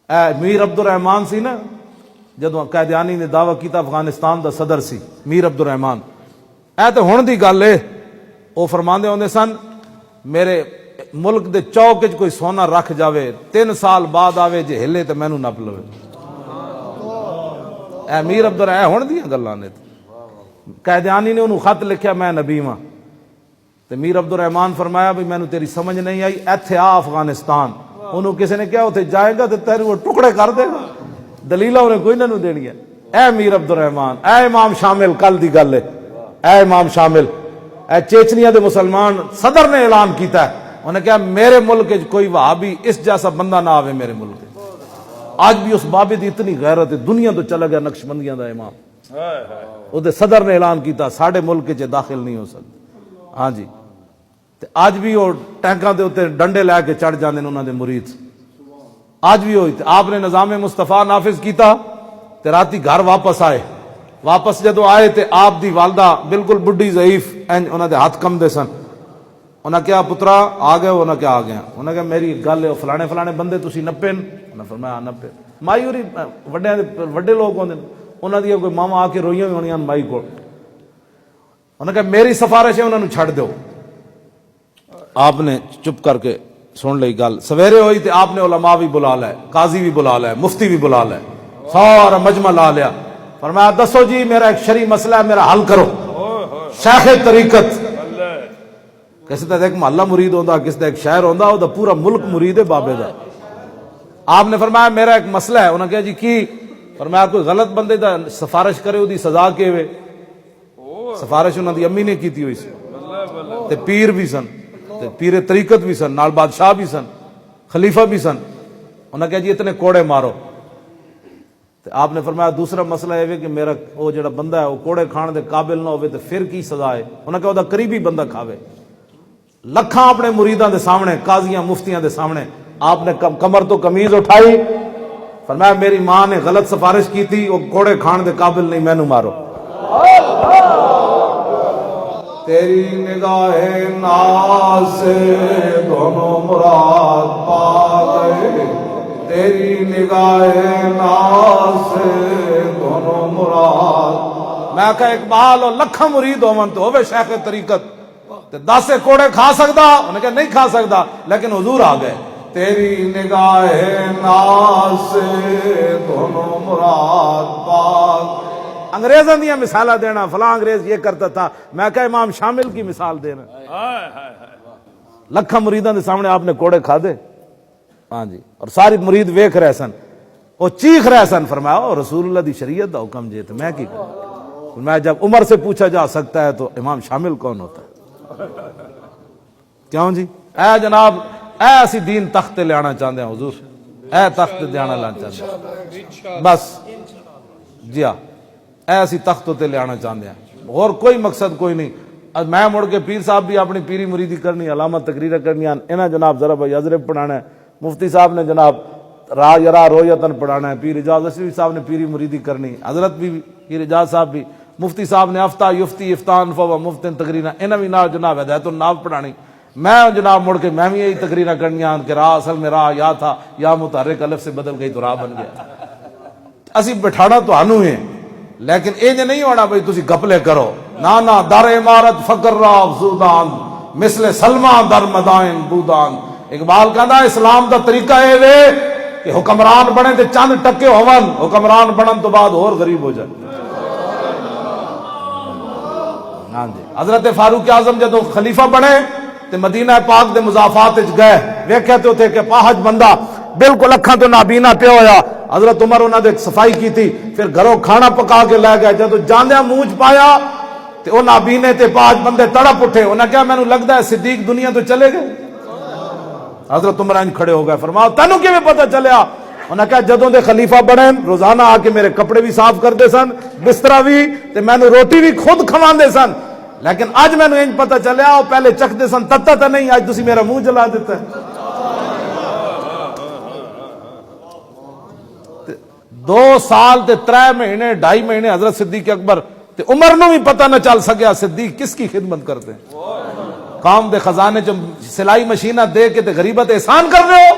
میر عبد الرحمان سی نا جدوں قیدیانی نے دعویٰ کیتا افغانستان دا صدر سی میر عبد الرحمان، اے تے ہن دی گل ہے، وہ فرماندے ہوندے سن میرے ملک دے چوک وچ کوئی سونا رکھ جاوے 3 سال بعد آوے جے ہلے تے مینوں نپ لوے۔ اے میر عبد الرحمان ہن دیاں گلاں نے، قیدیانی نے انہوں خط لکھیا میں نبی ہاں، تے میر عبد الرحمان فرمایا بھی مینوں تیری سمجھ نہیں آئی، ایتھے آ افغانستان۔ انہوں کسی نے کہا اتنے جائے گا تو تیرے وہ ٹکڑے کر دے گا، دلیلہ انہیں کوئی نہ دینی ہے۔ اے میر عبد الرحمان، اے امام شامل، کل دی گل ہے، اے امام شامل، اے چیچنیا دے مسلمان صدر نے اعلان کیتا ہے، انہیں کہا میرے ملک کوئی وہابی اس جیسا بندہ نہ آوے میرے ملک۔ آج بھی اس بابے دی اتنی غیرت ہے، دنیا تو چلا گیا نقش بندیاں دا امام، وہ دے صدر نے اعلان کیتا ساڑھے ملک چ داخل نہیں ہو سکتے۔ ہاں جی، آج بھی وہ ٹینکاں دے اتنے ڈنڈے لے کے چڑھ جاندے انہاں دے مرید، آج بھی ہوئی۔ آپ نے نظام مصطفے نافذ کیتا تے راتی گھر واپس آئے، واپس جدو آئے تے آپ دی والدہ بالکل بڈھی ضعیف، انہاں دے ہاتھ کم دے سن۔ انہاں کہا پترا آ گئے؟ انہاں کہا آ گیا۔ انہاں کہا میری گل ہے فلانے فلانے بندے تسی نپے؟ انہاں فرمایا نپے۔ مائی ہوری وڈے لوگ ہوندے، انہاں دی کوئی ماما آ کے روئیاں ہونیاں مائی کول۔ انہاں کہا میری سفارش ہے انہاں نو چھڈ دیو۔ آپ نے چپ کر کے سن لئی گل، سویرے ہوئی تے آپ نے علماء بھی بلا لے، قاضی بھی بلا لے، مفتی بھی بلا لے، سارا مجمع لا لیا۔ فرمایا دسو جی میرا ایک شرعی مسئلہ ہے، میرا حل کرو۔ شیخ طریقت کسی طرح ایک محلہ مرید ہوندا، کسی طرح ایک شہر ہوندا، وہ پورا ملک مرید ہے بابے دا۔ آپ نے فرمایا میرا ایک مسئلہ ہے۔ انہوں نے کہا جی کی؟ فرمایا کوئی غلط بندے دا سفارش کرے دی سزا کے وے؟ سفارش انہوں دی امی نے کیتی ہوئی سی، تے پیر بھی سن، پیر طریقت بھی سن، نال بادشاہ بھی سن، خلیفہ بھی سن۔ انہوں نے کہا جی اتنے کوڑے مارو۔ تو آپ نے فرمایا دوسرا مسئلہ ہے کہ میرا وہ جڑا بندہ ہے وہ کوڑے کھان دے قابل نہ ہوئے تو پھر کی سزا ہے؟ انہوں نے کہا وہ دا قریبی بندہ کھاوے۔ لکھاں اپنے مریداں دے سامنے، قاضیاں مفتیاں دے سامنے آپ نے کمر تو قمیض اٹھائی، فرمایا میری ماں نے غلط سفارش کی تھی، وہ کوڑے کھان دے قابل نہیں، مینوں مارو۔ تیری نگاہ ناز سے دونوں مراد پا گئے، تیری نگاہ ناز سے دونوں مراد۔ میں کہا اقبال اور لکھاں مرید ہون تو ہوے شیخ طریقت تے 10 کوڑے کھا سکتا؟ انہوں نے کہا نہیں کھا سکتا، لیکن حضور آ گئے۔ تیری نگاہ ناز سے دونوں مراد پا۔ انگریزوں دیا مثالہ دینا، فلاں انگریز یہ کرتا تھا، میں کہا امام شامل کی مثال دینا۔ لکھاں مریداں دے سامنے آپ نے کوڑے کھا دے۔ ہاں جی، اور ساری مرید ویکھ رہے سن، وہ چیخ رہے سن۔ فرمایا رسول اللہ دی شریعت دا حکم جے تو میں کی کروں؟ میں جب عمر سے پوچھا جا سکتا ہے تو امام شامل کون ہوتا ہے؟ کیوں جی؟ اے جناب، اے اسی دین تخت لے آنا چاہتے ہیں حضور، اے تخت دے آنا لانا چاہتے ہیں بس جی ہاں، اے اسی تخت تے لے آنا چاہتے ہیں، اور کوئی مقصد کوئی نہیں۔ میں مڑ کے پیر صاحب بھی اپنی پیری مریدی کرنی، علامت تقریر کرنی، انہاں جناب ذرا بھائی اضرب پڑھانا ہے، مفتی صاحب نے جناب را یرا رویتن پڑھانا ہے، پیر اجاز اسری صاحب نے پیری مریدی کرنی، حضرت بھی پیر اجاز صاحب بھی، مفتی صاحب نے افتہ یفتی افتان فو مفتن تقریرہ، انہاں بھی نال جناب ہدایت الناف پڑھانی۔ میں جناب مڑ کے میں بھی یہی تقریرہ کرنی کہ راہ اصل میں راہ یا تھا، یا متحرک الف سے بدل گئی تو راہ بن گیا۔ اسی بٹھانا تو انو ہے، لیکن یہ نہیں ہونا بھائی تسی گپلے کرو، نانا در عمارت فقر را افزودان مثل سلمان در مدائن بودان۔ اقبال کہندا اسلام دا طریقہ اے وے کہ حکمران بنے تے چند ٹکے ہون، حکمران بنن تو بعد اور غریب ہو جائے۔ ہاں جی، حضرت فاروق اعظم جدو خلیفہ بنے تے مدینہ پاک دے مضافات وچ گئے، ویکھے تے اوتھے کہ پاہج بندہ بالکل اکھاں تو نابینا پیا ہویا۔ حضرت عمر انہاں دے صفائی کیتی، پھر گھروں کھانا پکا کے لے گئے، جدو جاندیاں منہ پایا تے او نابینے تے پاہج بندے تڑپ اٹھے۔ انہاں کہا مینوں لگدا ہے صدیق دنیا تو چلے گئے۔ حضرت عمر انج کھڑے ہو گئے، فرمایا تینوں کیویں پتہ چلیا؟ انہاں کہا جدوں دے خلیفہ بنے روزانہ آ کے میرے کپڑے بھی صاف کرتے سن، بسترا بھی، تے مینوں روٹی بھی خود کھواندے سن، لیکن اج مینوں انج پتہ چلیا وہ پہلے چکھتے سن تتا تے نہیں، اج تسی میرا منہ جلا دیتا ہے۔ 2 سال تے 3 مہینے 2.5 مہینے حضرت صدیق اکبر تے عمر نو بھی پتہ نہ چل سکیا صدیق کس کی خدمت کرتے ہیں۔ قوم دے خزانے چ سلائی مشینہ دے کے تے غریبت احسان کر رہے ہو،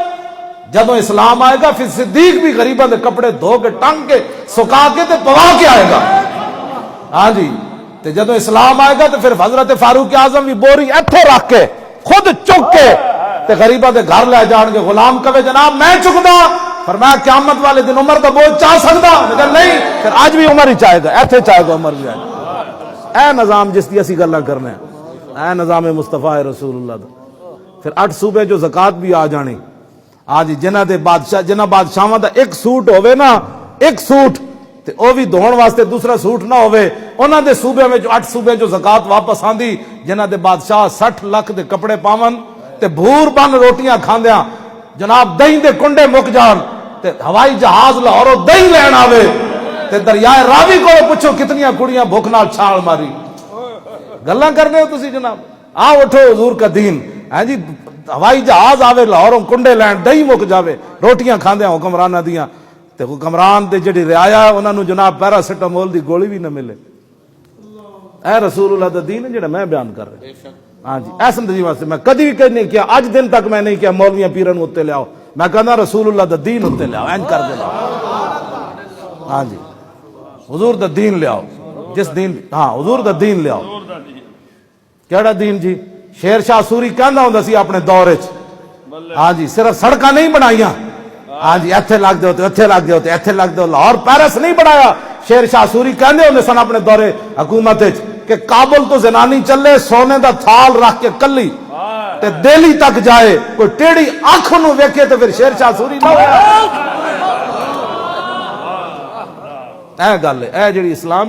جدو اسلام آئے گا پھر صدیق بھی غریباں دے کپڑے دھو کے ٹنگ کے سکا کے تے پوا کے آئے گا. ہاں جی تے جدو اسلام آئے گا تو پھر حضرت فاروق اعظم بھی بوری ایتھے رکھ کے خود چک کے تے غریباں دے گھر لے جان گے. غلام کہے جناب میں چکدا, فرمایا قیامت والے دن عمر دا بوجھ چاہ سکدا؟ لیکن نہیں, پھر آج بھی عمر ہی چاہے گا, ایتھے چاہے گا عمر بھی آئے گا. اے نظام جس دی اسی گلاں کرنے ہیں, اے نظام مصطفے رسول اللہ دا. پھر 8 صوبے جو زکات بھی آ جانی. آج جنہ دے بادشاہ جنہ بادشاہاں دا ایک سوٹ ہوے نا, ایک سوٹ تے او بھی دھون واسطے دوسرا سوٹ نہ ہوے, انہاں دے صوبے میں جو 8 صوبے جو زکات واپس آندی, جنہ دے بادشاہ 60 لاکھ دے کپڑے پاون تے بھور بن روٹیاں کھاندیاں, جناب دہی دے کنڈے مک جان تے ہوائی جہاز لاہوروں دہی لین آوے تے دریائے راوی کو پوچھو کتنیاں کڑیاں بھوک نال چھال ماری. گلاں کرنے ہو تسی جناب؟ آ اٹھو حضور کا دین. ہاں جی ہوائی جہاز آوے لاہوروں کنڈے لین دہی مک جاوے روٹیاں کھاندیاں حکمراناں دیاں تے حکمران دے جڑی رعایا انہاں نو جناب پیراسیٹامول دی گولی بھی نہ ملے. اے رسول اللہ دا دین ہے جڑا میں بیان کر رہا. ہاں جی ایسا زندگی واسطے میں کدی بھی نہیں کیا, اج دن تک میں نہیں کیا مولویاں پیراں نوں اتنے لیاؤ, میں کہنا رسول اللہ دا دین اتنے لیاؤ, این کر دے. ہاں جی حضور دا دین لیاؤ, جس دین, ہاں حضور دا دین لیاؤ. کیڑا دین جی؟ شیر شاہ سوری کہندا ہوندا سی اپنے دور وچ. ہاں جی صرف سڑکاں نہیں بنائیاں, ہاں جی ایتھے لگ دیو تے ایتھے لگ دیو تے ایتھے لگ دیو, لاہور پیرس نہیں بنایا. شیر شاہ سوری کہندے ہوندے سن اپنے دور حکومت وچ کہ کابل تو زنانی چلے سونے دا تھال رکھ کے کلی تے دہلی تک جائے, کوئی ٹیڑھی اکھ نو ویکھے تے پھر شیر شاہ سوری نہ ہویا. اے گل ہے, اے جڑی اسلام